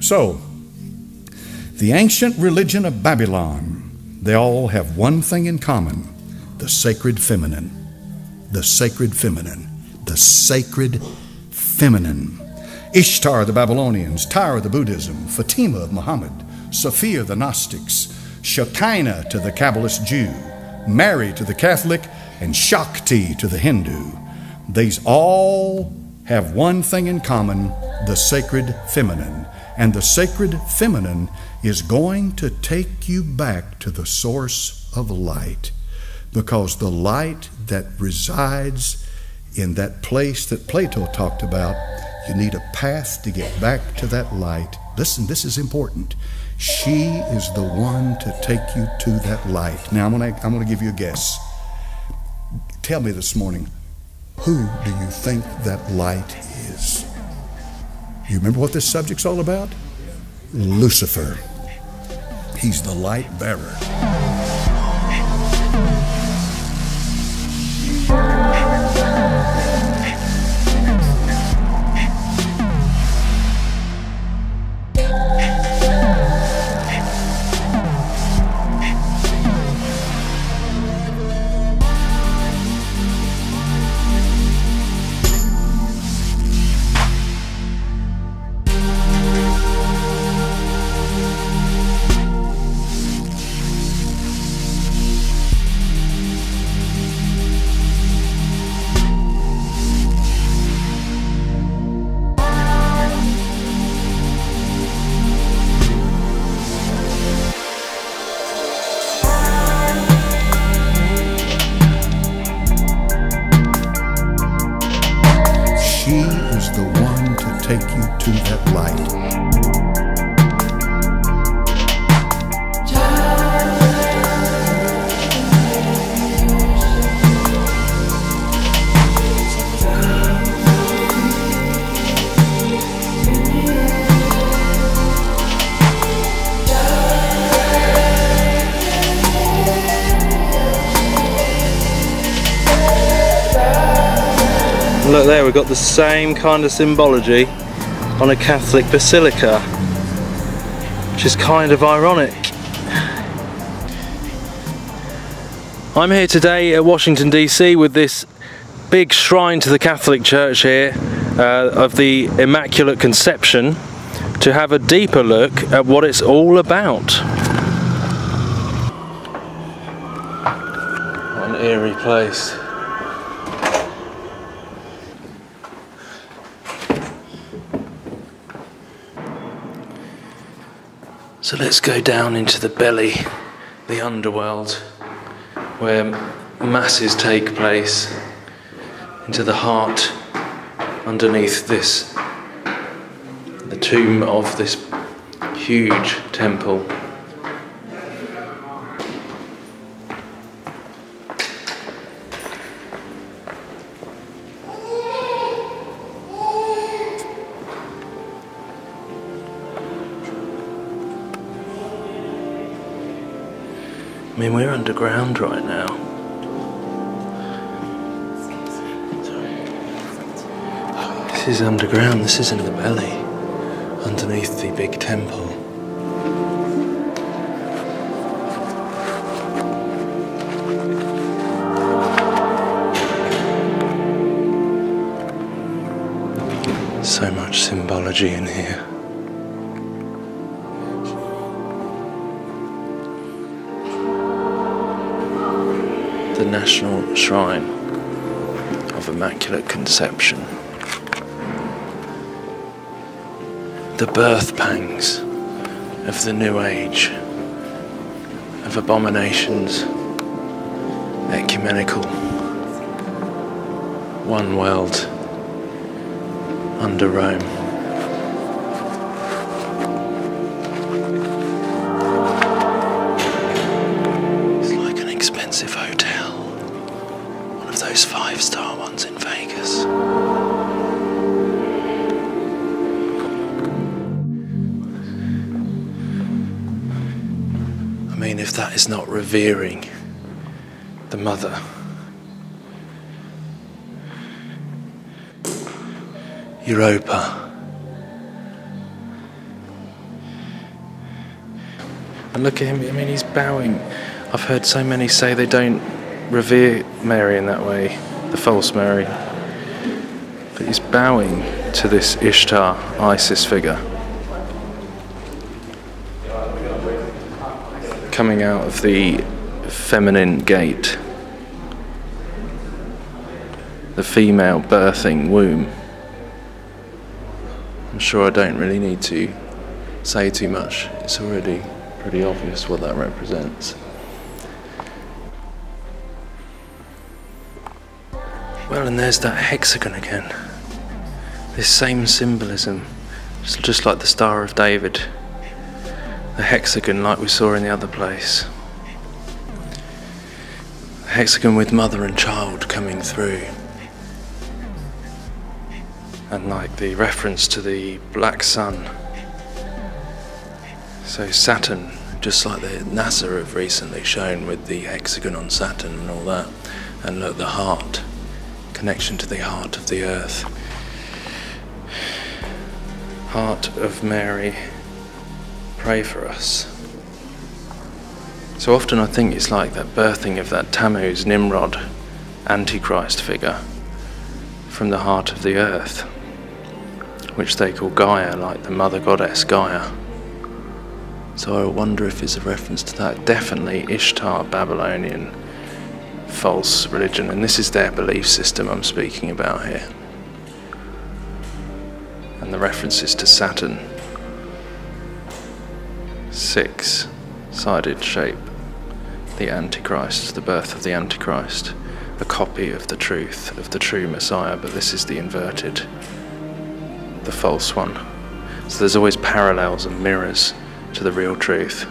So, the ancient religion of Babylon, they all have one thing in common: the sacred feminine. The sacred feminine. The sacred feminine. Ishtar the Babylonians, Tyre the Buddhism, Fatima of Muhammad, Sophia the Gnostics, Shekinah to the Kabbalist Jew, Mary to the Catholic, and Shakti to the Hindu. These all have one thing in common: the sacred feminine. And the sacred feminine is going to take you back to the source of light, because the light that resides in that place that Plato talked about, you need a path to get back to that light. Listen, this is important. She is the one to take you to that light. Now, I'm going to give you a guess. Tell me this morning, who do you think that light is? You remember what this subject's all about? Lucifer. He's the light bearer. She is the one to take you to that light. Look there, we've got the same kind of symbology on a Catholic basilica, which is kind of ironic. I'm here today at Washington DC with this big shrine to the Catholic Church here of the Immaculate Conception, to have a deeper look at what it's all about. What an eerie place. So let's go down into the belly, the underworld, where masses take place, into the heart underneath this, the tomb of this huge temple. I mean, we're underground right now. This is underground, this is in the belly, underneath the big temple. So much symbology in here. The National Shrine of Immaculate Conception. The birth pangs of the New Age, of abominations, ecumenical, one world under Rome. It's like an expensive hotel, one of those 5-star ones in Vegas. I mean, if that is not revering the Mother. Europa. And look at him, I mean, he's bowing. I've heard so many say they don't revere Mary in that way, the false Mary. But he's bowing to this Ishtar, Isis figure. Coming out of the feminine gate. The female birthing womb. I'm sure I don't really need to say too much. It's already pretty obvious what that represents. Well, and there's that hexagon again. This same symbolism, just like the Star of David. The hexagon like we saw in the other place. The hexagon with mother and child coming through. And like the reference to the black sun. So Saturn, just like the NASA have recently shown with the hexagon on Saturn and all that. And look, the heart, connection to the heart of the earth. Heart of Mary, pray for us. So often I think it's like that birthing of that Tammuz, Nimrod, Antichrist figure from the heart of the earth, which they call Gaia, like the mother goddess Gaia. So I wonder if it's a reference to that. Definitely Ishtar, Babylonian, false religion, and this is their belief system I'm speaking about here. And the references to Saturn. 6-sided shape. The Antichrist, the birth of the Antichrist. A copy of the truth, of the true Messiah, but this is the inverted, the false one. So there's always parallels and mirrors to the real truth.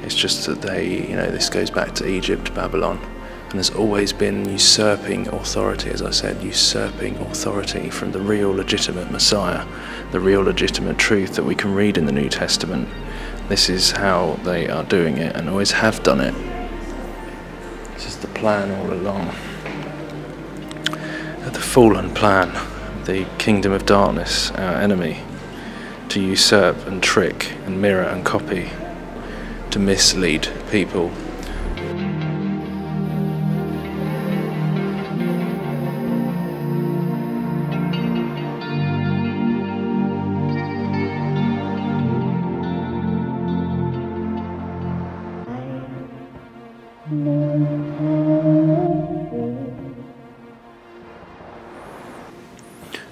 It's just that they, this goes back to Egypt, Babylon, and there's always been usurping authority, as I said, usurping authority from the real legitimate Messiah, the real legitimate truth that we can read in the New Testament. This is how they are doing it and always have done it. This is the plan all along. The fallen plan, the kingdom of darkness, our enemy, to usurp and trick and mirror and copy, to mislead people.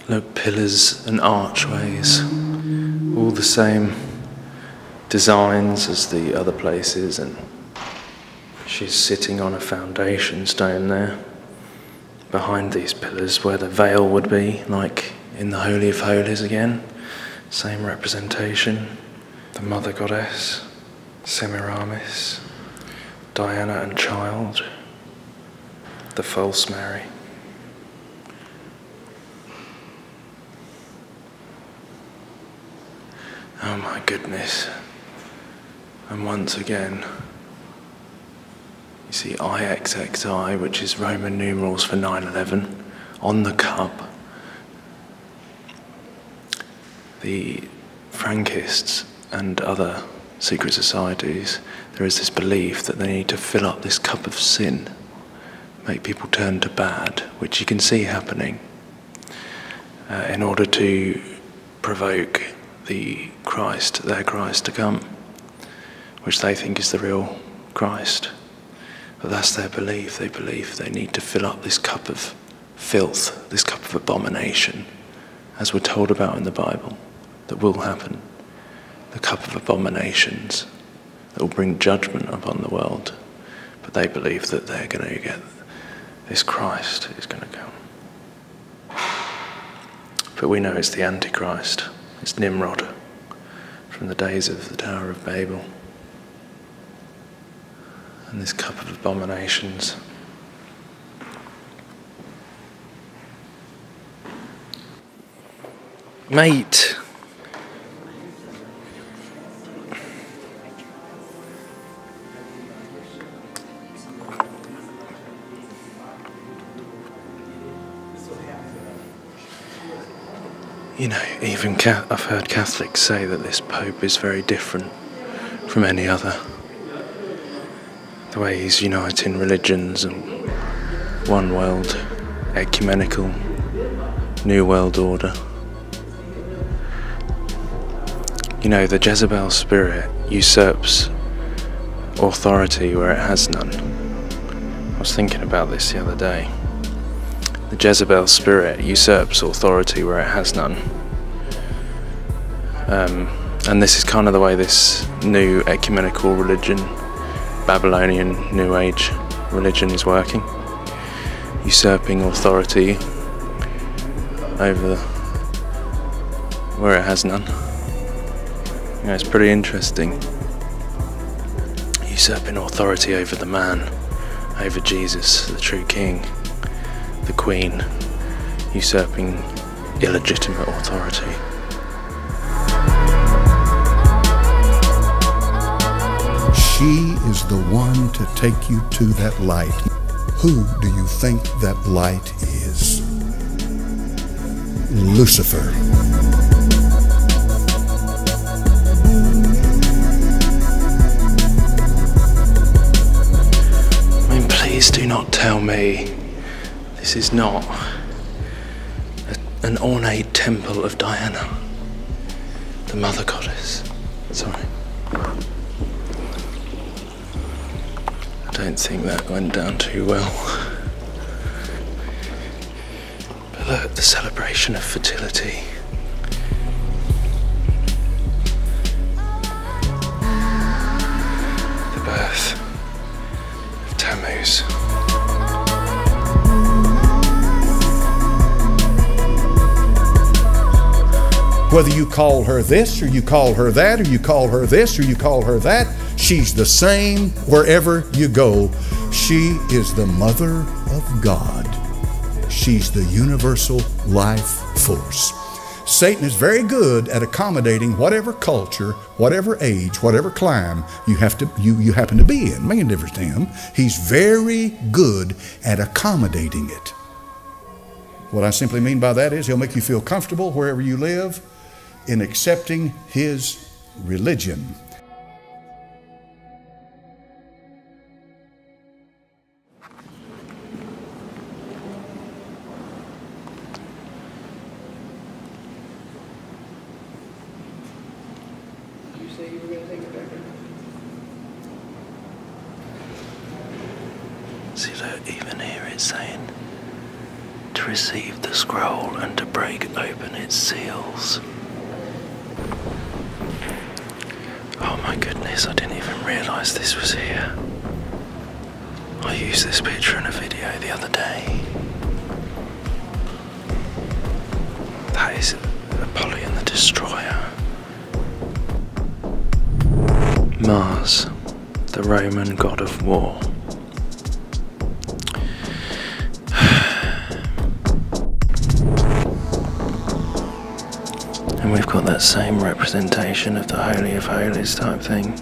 Look, pillars and archways, all the same designs as the other places, and she's sitting on a foundation stone there, behind these pillars where the veil would be, like in the Holy of Holies again, same representation, the Mother Goddess, Semiramis, Diana and child, the false Mary. Oh my goodness. And once again, you see IXXI, which is Roman numerals for 9/11, on the cup. The Frankists and other secret societies, there is this belief that they need to fill up this cup of sin, make people turn to bad, which you can see happening, in order to provoke the Christ, their Christ to come, which they think is the real Christ. But that's their belief. They believe they need to fill up this cup of filth, this cup of abomination, as we're told about in the Bible, that will happen. The cup of abominations that will bring judgment upon the world. But they believe that they're going to get this Christ is going to come. But we know it's the Antichrist. It's Nimrod from the days of the Tower of Babel. And this cup of abominations. Mate! You know, even I've heard Catholics say that this Pope is very different from any other. The way he's uniting religions and one world, ecumenical, new world order. You know, the Jezebel spirit usurps authority where it has none. I was thinking about this the other day. The Jezebel spirit usurps authority where it has none. And this is kind of the way this new ecumenical religion, Babylonian New Age religion, is working. Usurping authority over where it has none. You know, it's pretty interesting. Usurping authority over the man, over Jesus, the true king, the queen, usurping illegitimate authority. She is the one to take you to that light. Who do you think that light is? Lucifer. Please do not tell me this is not an ornate temple of Diana, the mother goddess. Sorry. I don't think that went down too well. But look, the celebration of fertility. The birth. Tammuz. Whether you call her this, or you call her that, or you call her this, or you call her that, she's the same wherever you go. She is the Mother of God. She's the universal life force. Satan is very good at accommodating whatever culture, whatever age, whatever clime you happen to be in. Making a difference to him. He's very good at accommodating it. What I simply mean by that is he'll make you feel comfortable wherever you live in accepting his religion. Say you were going to take it back in? See, look, even here it's saying to receive the scroll and to break open its seals. Oh my goodness, I didn't even realise this was here. I used this picture in a video the other day. That is Apollyon the Destroyer. Mars, the Roman god of war. And we've got that same representation of the Holy of Holies type thing,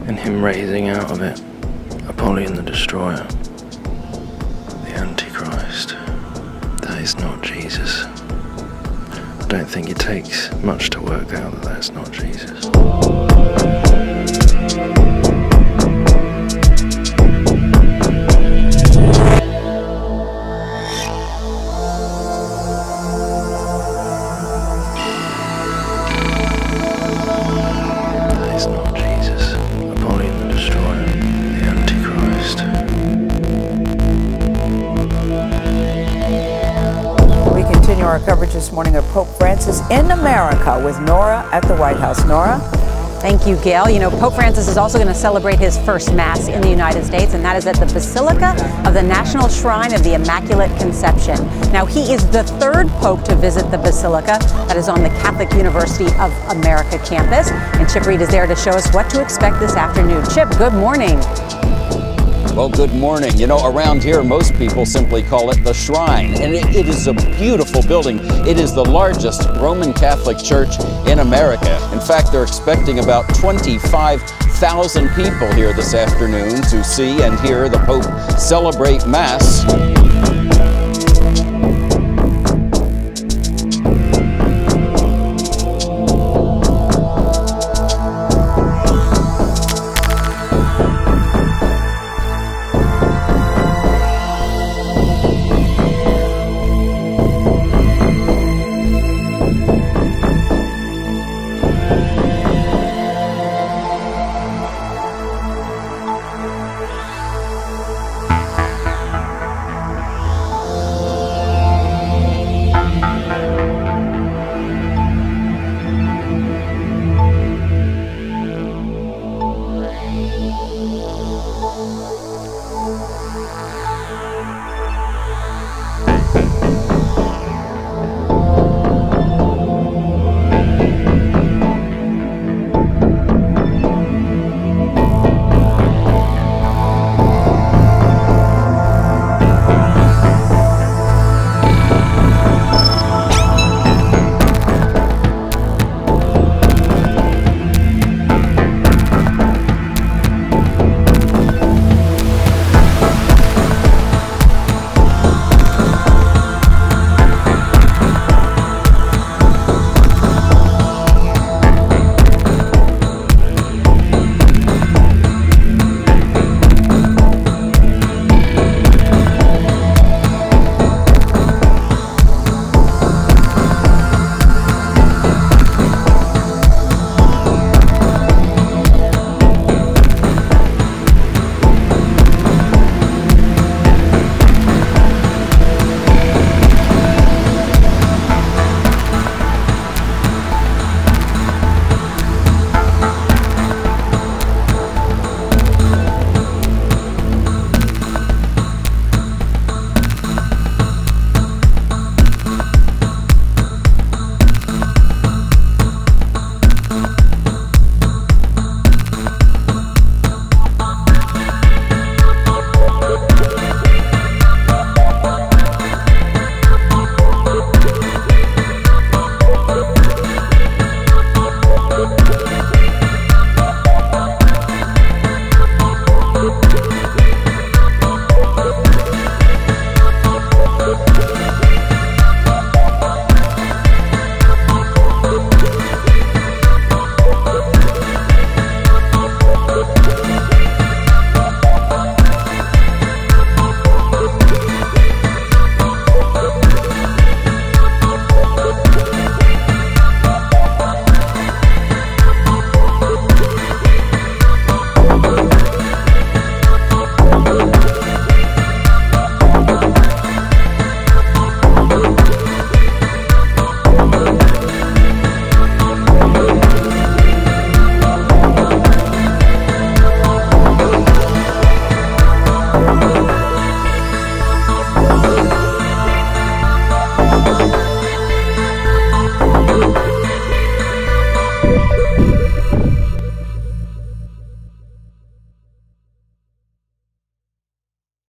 and him raising out of it Apollyon the Destroyer, the Antichrist. That is not Jesus. I don't think it takes much to work out that that's not Jesus. Our coverage this morning of Pope Francis in America with Nora at the White House. Nora? Thank you, Gail. You know, Pope Francis is also going to celebrate his first Mass in the United States, and that is at the Basilica of the National Shrine of the Immaculate Conception. Now, he is the third Pope to visit the Basilica that is on the Catholic University of America campus. And Chip Reed is there to show us what to expect this afternoon. Chip, good morning. Well, good morning. You know, around here, most people simply call it the Shrine, and it is a beautiful building. It is the largest Roman Catholic church in America. In fact, they're expecting about 25,000 people here this afternoon to see and hear the Pope celebrate Mass.